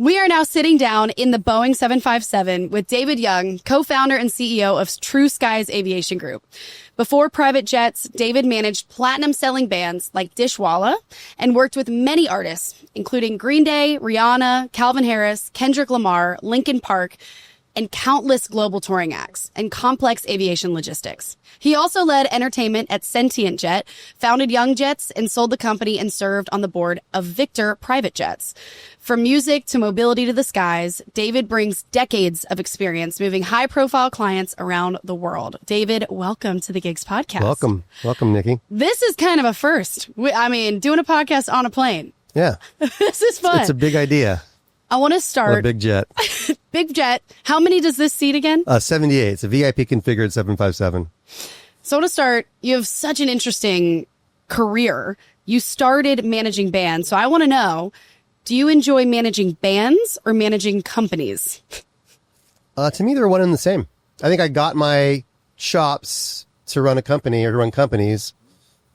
We are now sitting down in the Boeing 757 with David Young, co-founder and CEO of TrueSkies Aviation Group. Before private jets, David managed platinum-selling bands like Dishwalla and worked with many artists, including Green Day, Rihanna, Calvin Harris, Kendrick Lamar, Linkin Park, and countless global touring acts and complex aviation logistics. He also led entertainment at Sentient Jet, founded Young Jets, and sold the company and served on the board of Victor Private Jets. From music to mobility to the skies, David brings decades of experience moving high-profile clients around the world. David, welcome to the Gigs Podcast. Welcome. Welcome, Nikki. This is kind of a first. Doing a podcast on a plane. Yeah. This is fun. It's a big idea. I want to start. A big jet. Big jet. How many does this seat again? 78. It's a VIP configured 757. So I want to start. You have such an interesting career. You started managing bands. So I want to know, do you enjoy managing bands or managing companies? To me, they're one and the same. I think I got my chops to run a company or to run companies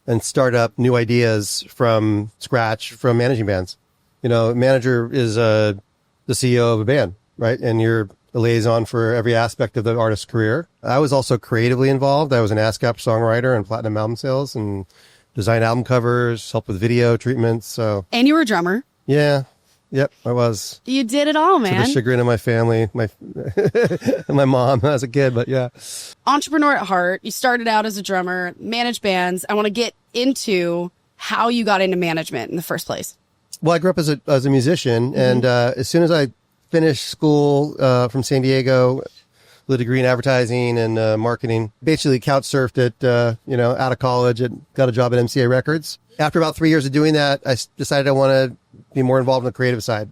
and start up new ideas from scratch from managing bands. You know, manager is the CEO of a band, right? And you're a liaison for every aspect of the artist's career. I was also creatively involved. I was an ASCAP songwriter and platinum album sales and designed album covers, helped with video treatments. So, and you were a drummer. Yeah. Yep, I was. You did it all, man. To the chagrin of my family, and my mom as a kid, but yeah. Entrepreneur at heart. You started out as a drummer, managed bands. I want to get into how you got into management in the first place. Well, I grew up as a musician, and as soon as I finished school from San Diego, with a degree in advertising and marketing, basically couch surfed at out of college and got a job at MCA Records. After about 3 years of doing that, I decided I want to be more involved in the creative side,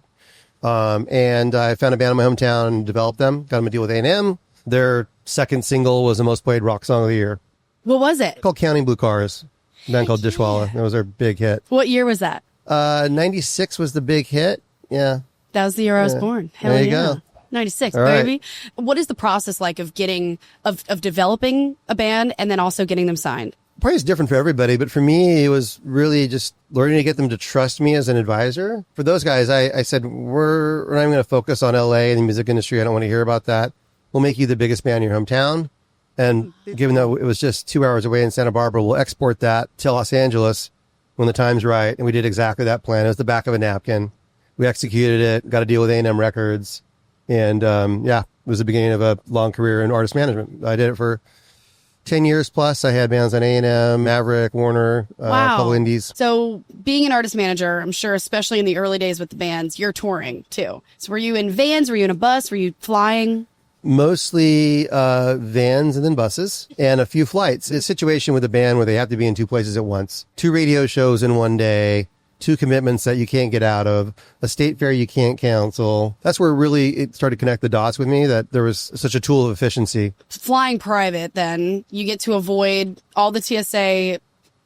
and I found a band in my hometown and developed them. Got them a deal with A&M. Their second single was the most played rock song of the year. What was it? Called "Counting Blue Cars." A band called Dishwalla. That was their big hit. What year was that? 96 was the big hit. Yeah. That was the year I was born. Hell there you yeah. go. 96, All baby. right. What is the process like of developing a band and then also getting them signed? Probably it's different for everybody, but for me, it was really just learning to get them to trust me as an advisor. For those guys, I said, we're not even going to focus on LA and the music industry. I don't want to hear about that. We'll make you the biggest band in your hometown. And given that it was just 2 hours away in Santa Barbara, we'll export that to Los Angeles when the time's right. And we did exactly that plan. It was the back of a napkin. We executed it, got a deal with A&M Records. And it was the beginning of a long career in artist management. I did it for 10 years plus. I had bands on A&M, Maverick, Warner, a couple indies. So being an artist manager, I'm sure, especially in the early days with the bands, you're touring too. So were you in vans? Were you in a bus? Were you flying? Mostly vans and then buses and a few flights. It's a situation with a band where they have to be in two places at once. 2 radio shows in one day. 2 commitments that you can't get out of, a state fair you can't cancel. That's where really it started to connect the dots with me, that there was such a tool of efficiency. Flying private, then you get to avoid all the TSA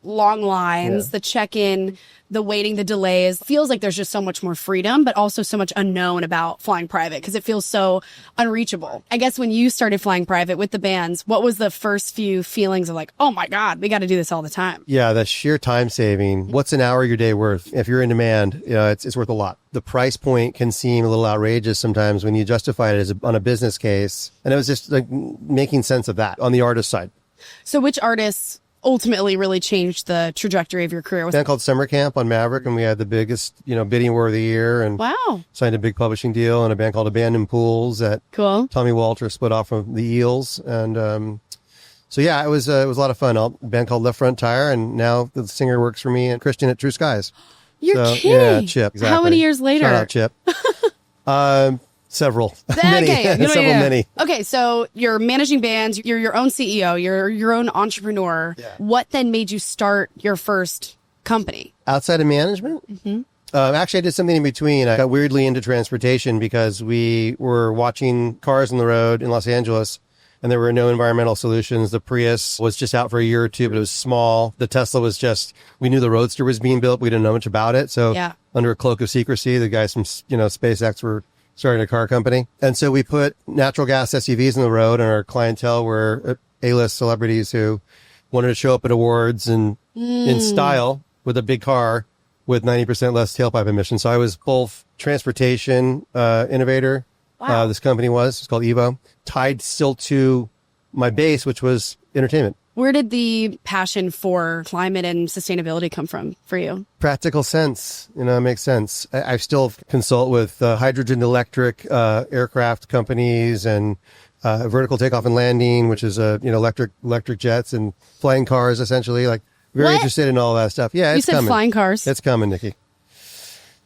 long lines, the check-in, the waiting, the delays. Feels like there's just so much more freedom, but also so much unknown about flying private because it feels so unreachable. I guess when you started flying private with the bands, what was the first few feelings of like, oh my God, we got to do this all the time? Yeah, the sheer time saving. What's an hour of your day worth? If you're in demand, it's worth a lot. The price point can seem a little outrageous sometimes when you justify it on a business case. And it was just like making sense of that on the artist side. So which artists ultimately really changed the trajectory of your career? A band called Summer Camp on Maverick, and we had the biggest, bidding war of the year, and signed a big publishing deal. And a band called Abandoned Pools that Tommy Walter split off from the Eels, and it was a lot of fun. A band called Left Front Tire, and now the singer works for me and Christian at TrueSkies. You're kidding? Yeah, Chip. Exactly. How many years later? Shout out Chip. Several. Many. Okay, so you're managing bands, you're your own CEO, you're your own entrepreneur. Yeah. What then made you start your first company? Outside of management? Mm-hmm. Actually, I did something in between. I got weirdly into transportation because we were watching cars on the road in Los Angeles, and there were no environmental solutions. The Prius was just out for a year or two, but it was small. The Tesla was we knew the Roadster was being built. We didn't know much about it. So under a cloak of secrecy, the guys from, SpaceX were starting a car company. And so we put natural gas SUVs on the road, and our clientele were A-list celebrities who wanted to show up at awards and in style with a big car with 90% less tailpipe emissions. So I was both transportation innovator. Wow. This company was. It's called Evo. Tied still to my base, which was entertainment. Where did the passion for climate and sustainability come from for you? Practical sense, it makes sense. I still consult with hydrogen electric aircraft companies and vertical takeoff and landing, which is electric jets and flying cars, essentially. Like very interested in all that stuff. Yeah, you it's said coming. Flying cars. It's coming, Nikki.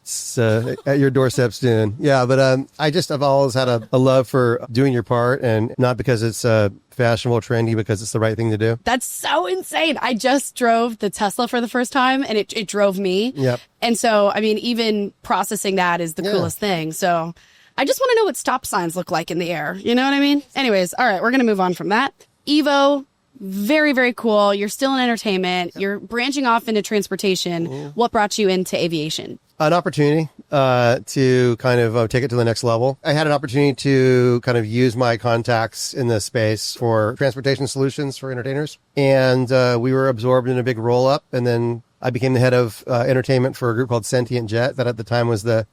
It's at your doorstep soon. Yeah, but I've always had a love for doing your part, and not because it's fashionable, trendy, because it's the right thing to do. That's so insane. I just drove the Tesla for the first time, and it drove me. Yep. And so, I mean, even processing that is the coolest thing. So I just want to know what stop signs look like in the air. You know what I mean? Anyways, all right, we're going to move on from that. Evo, very, very cool. You're still in entertainment. You're branching off into transportation. What brought you into aviation? An opportunity to kind of take it to the next level. I had an opportunity to kind of use my contacts in the space for transportation solutions for entertainers. And we were absorbed in a big roll-up. And then I became the head of entertainment for a group called Sentient Jet, that at the time was the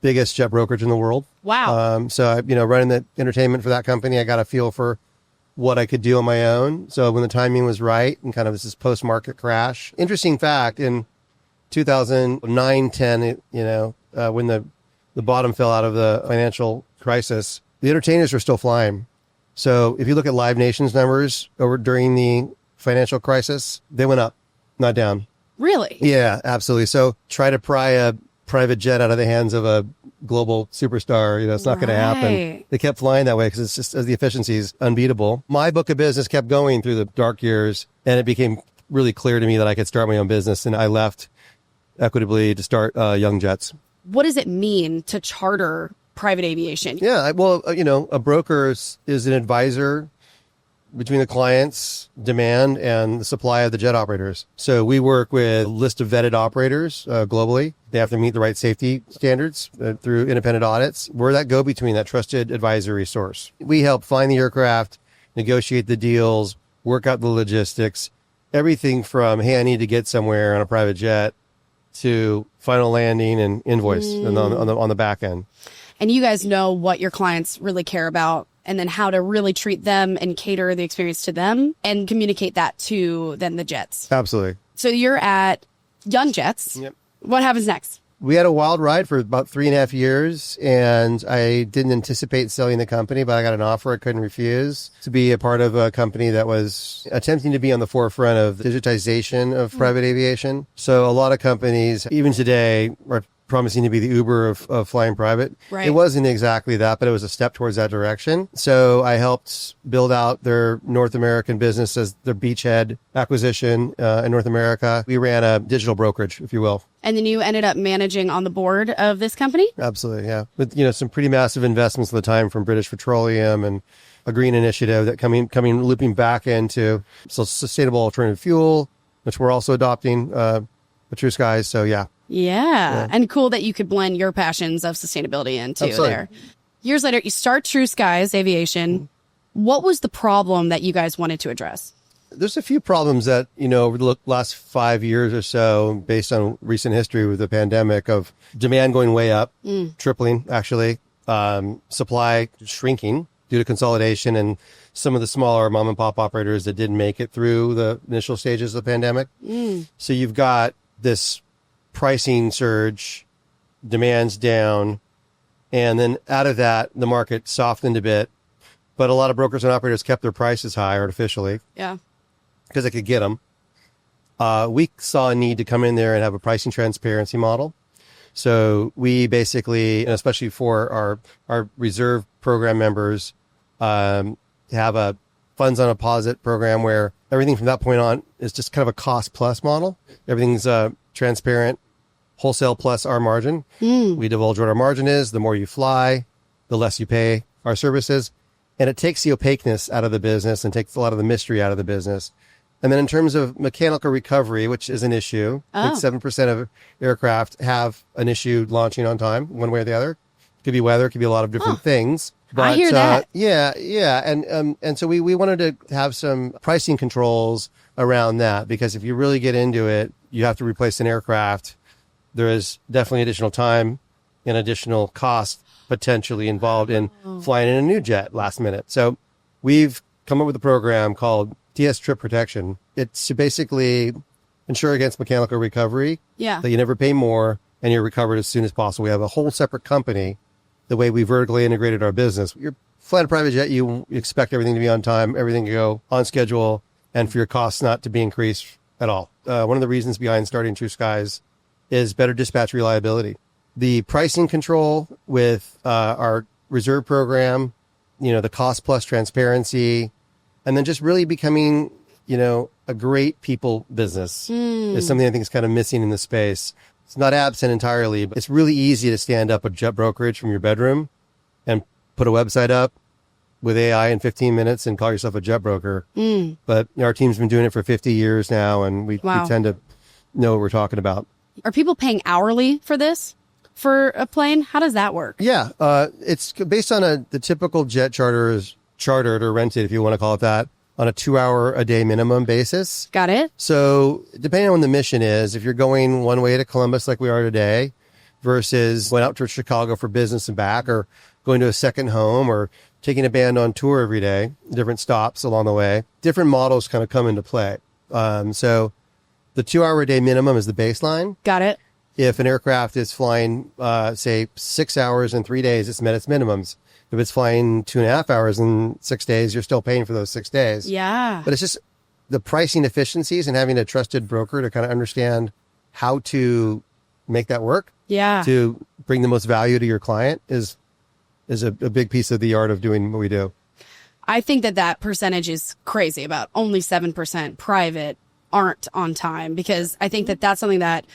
biggest jet brokerage in the world. Wow. So, running the entertainment for that company, I got a feel for what I could do on my own. So when the timing was right and kind of this post-market crash. Interesting fact, in 2009, 10, when the bottom fell out of the financial crisis, the entertainers were still flying. So if you look at Live Nation's numbers during the financial crisis, they went up, not down. Really? Yeah, absolutely. So try to pry a private jet out of the hands of a global superstar, it's not going to happen. They kept flying that way because it's just, the efficiency is unbeatable. My book of business kept going through the dark years, and it became really clear to me that I could start my own business, and I left equitably to start Young Jets. What does it mean to charter private aviation? Yeah, well, a broker is an advisor between the client's demand and the supply of the jet operators. So we work with a list of vetted operators globally. They have to meet the right safety standards through independent audits. We're that go-between, that trusted advisory source. We help find the aircraft, negotiate the deals, work out the logistics, everything from, hey, I need to get somewhere on a private jet, to final landing and invoice and on the back end. And you guys know what your clients really care about, and then how to really treat them and cater the experience to them and communicate that to then the jets. Absolutely. So you're at Young Jets. Yep. What happens next? We had a wild ride for about 3.5 years, and I didn't anticipate selling the company, but I got an offer I couldn't refuse to be a part of a company that was attempting to be on the forefront of digitization of private aviation. So a lot of companies, even today, are promising to be the Uber of flying private. Right. It wasn't exactly that, but it was a step towards that direction. So I helped build out their North American business as their beachhead acquisition in North America. We ran a digital brokerage, if you will. And then you ended up managing on the board of this company? Absolutely, yeah. With some pretty massive investments at the time from British Petroleum and a green initiative that looping back into sustainable alternative fuel, which we're also adopting with TrueSkies. So Yeah. And cool that you could blend your passions of sustainability into Absolutely. there. Years later, you start TrueSkies Aviation. What was the problem that you guys wanted to address? There's a few problems that, over the last 5 years or so, based on recent history with the pandemic, of demand going way up, tripling, actually, supply shrinking due to consolidation and some of the smaller mom and pop operators that didn't make it through the initial stages of the pandemic. So you've got this pricing surge, demand's down, and then out of that, the market softened a bit. But a lot of brokers and operators kept their prices high artificially. Yeah. Because they could get them. We saw a need to come in there and have a pricing transparency model. So we basically, and especially for our reserve program members, have a funds on a deposit program where everything from that point on is just kind of a cost plus model. Everything's transparent, wholesale plus our margin. We divulge what our margin is. The more you fly, the less you pay our services. And it takes the opaqueness out of the business and takes a lot of the mystery out of the business. And then in terms of mechanical recovery, which is an issue, I think 7% of aircraft have an issue launching on time, one way or the other. It could be weather, it could be a lot of different things. But, I hear that. Yeah. And so we wanted to have some pricing controls around that, because if you really get into it, you have to replace an aircraft. There is definitely additional time and additional cost potentially involved in flying in a new jet last minute. So we've come up with a program called TS Trip Protection. It's to basically ensure against mechanical recovery. Yeah. That you never pay more and you're recovered as soon as possible. We have a whole separate company. The way we vertically integrated our business, you're flying a private jet, you expect everything to be on time, everything to go on schedule, and for your costs not to be increased at all. One of the reasons behind starting TrueSkies is better dispatch reliability. The pricing control with our reserve program, the cost plus transparency, and then just really becoming, a great people business is something I think is kind of missing in the space. It's not absent entirely, but it's really easy to stand up a jet brokerage from your bedroom and put a website up with AI in 15 minutes and call yourself a jet broker. But our team's been doing it for 50 years now, and we tend to know what we're talking about. Are people paying hourly for this, for a plane? How does that work? Yeah, it's based on the typical jet charter is chartered or rented, if you want to call it that, on a 2-hour-a-day minimum basis. Got it. So depending on what the mission is, if you're going one way to Columbus like we are today versus going out to Chicago for business and back, or going to a second home, or taking a band on tour every day, different stops along the way, different models kind of come into play. So the 2-hour-a-day minimum is the baseline. Got it. If an aircraft is flying, say, 6 hours in 3 days, it's met its minimums. If it's flying 2.5 hours in 6 days, you're still paying for those 6 days. Yeah. But it's just the pricing efficiencies and having a trusted broker to kind of understand how to make that work. Yeah. To bring the most value to your client is a big piece of the art of doing what we do. I think that percentage is crazy, about only 7% private aren't on time, because I think that's something that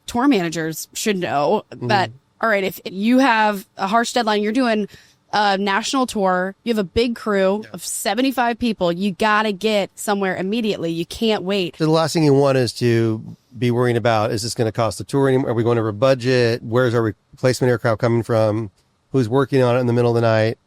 tour managers should know. But all right, if you have a harsh deadline, you're doing a national tour, you have a big crew of 75 people, you got to get somewhere immediately. You can't wait. So the last thing you want is to be worrying about, is this going to cost the tour anymore? Are we going over budget? Where's our replacement aircraft coming from? Who's working on it in the middle of the night?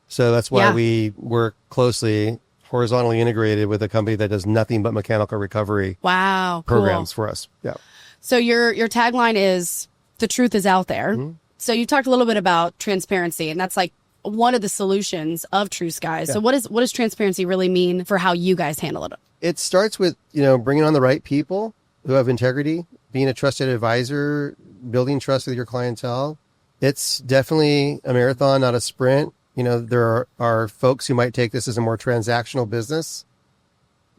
So that's why we work closely, horizontally integrated with a company that does nothing but mechanical recovery programs for us. Yeah. So your tagline is, the truth is out there. So you talked a little bit about transparency, and that's like one of the solutions of TrueSkies. So what does transparency really mean for how you guys handle it? It starts with, bringing on the right people who have integrity, being a trusted advisor, building trust with your clientele. It's definitely a marathon, not a sprint. There are folks who might take this as a more transactional business.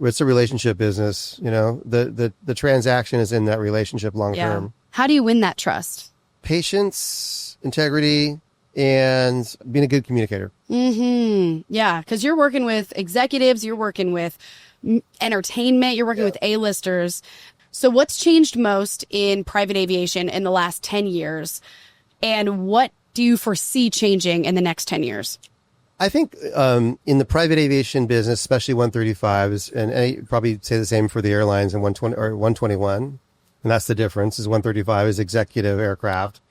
It's a relationship business. The transaction is in that relationship long term. How do you win that trust? Patience, integrity, and being a good communicator. Yeah, because you're working with executives, you're working with entertainment, you're working with A-listers. So what's changed most in private aviation in the last 10 years? And what do you foresee changing in the next 10 years? I think in the private aviation business, especially 135s, and I probably say the same for the airlines, and 120 or 121, and that's the difference, is 135 is executive aircraft,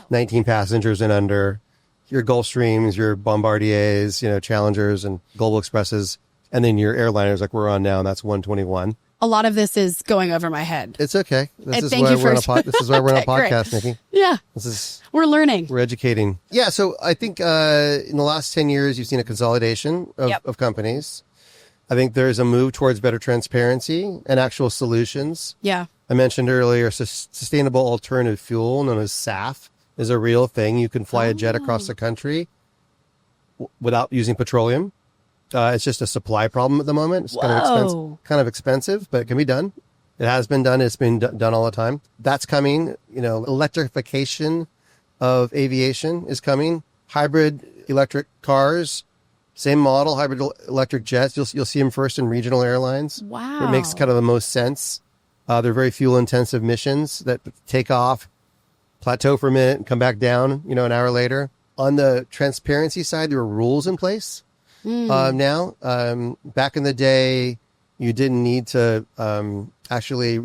19 passengers and under, your Gulfstreams, your Bombardiers, Challengers and Global Expresses, and then your airliners like we're on now, and that's 121. A lot of this is going over my head. It's okay. This is why we're on a podcast, Nikki. Yeah. We're learning. We're educating. Yeah. So I think in the last 10 years, you've seen a consolidation of companies. I think there's a move towards better transparency and actual solutions. Yeah. I mentioned earlier, sustainable alternative fuel, known as SAF, is a real thing. You can fly a jet across the country without using petroleum. It's just a supply problem at the moment. It's kind of expensive, but it can be done. It has been done. It's been done all the time. That's coming. Electrification of aviation is coming. Hybrid electric cars, same model, hybrid electric jets. You'll see them first in regional airlines. Wow. It makes kind of the most sense. They're very fuel intensive missions that take off, plateau for a minute, and come back down, an hour later. On the transparency side, there are rules in place. Now, back in the day, you didn't need to actually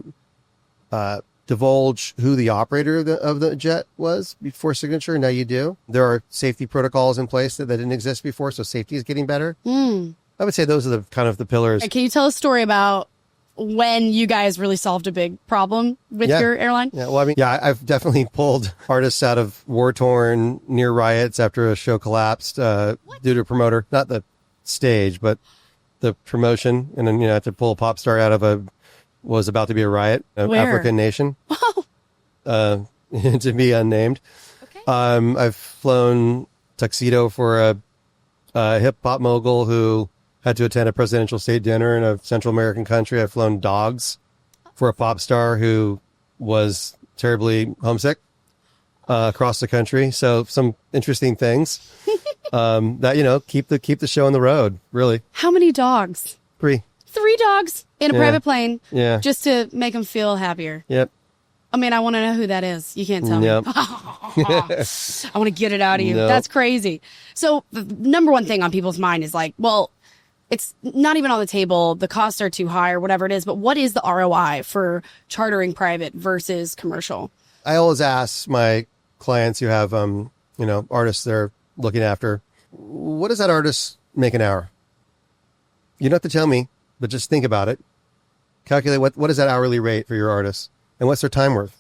divulge who the operator of the jet was before signature. Now you do. There are safety protocols in place that didn't exist before, so safety is getting better. I would say those are the kind of the pillars. Can you tell a story about when you guys really solved a big problem with your airline? Yeah, well, I mean, I've definitely pulled artists out of war-torn near riots after a show collapsed due to a promoter, not the stage, but the promotion. And then, to pull a pop star out of was about to be a riot, an African nation, to be unnamed. Okay. I've flown tuxedo for a hip-hop mogul who had to attend a presidential state dinner in a Central American country. I've flown dogs for a pop star who was terribly homesick across the country. So some interesting things that, keep the show on the road, really. How many dogs? 3. 3 dogs in a private plane. Yeah. Just to make them feel happier. Yep. I mean, I want to know who that is. You can't tell me. I want to get it out of you. Nope. That's crazy. So the number one thing on people's mind is like, well, it's not even on the table. The costs are too high or whatever it is. But what is the ROI for chartering private versus commercial? I always ask my clients who have, artists they're looking after, what does that artist make an hour? You don't have to tell me, but just think about it. Calculate what is that hourly rate for your artist and what's their time worth?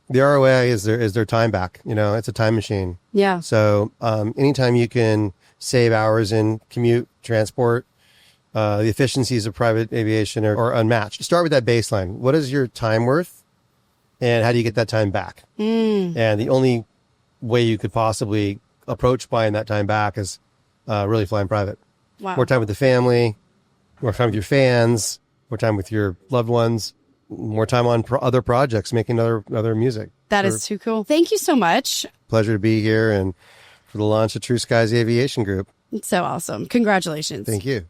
The ROI is their time back. It's a time machine. Yeah. So anytime you can save hours in commute, transport, the efficiencies of private aviation are unmatched. Start with that baseline. What is your time worth? And how do you get that time back? And the only way you could possibly approach buying that time back is really flying private. Wow. More time with the family, more time with your fans, more time with your loved ones, more time on other projects, making other music. That is too cool. Thank you so much. Pleasure to be here and for the launch of TrueSkies Aviation Group. It's so awesome. Congratulations. Thank you.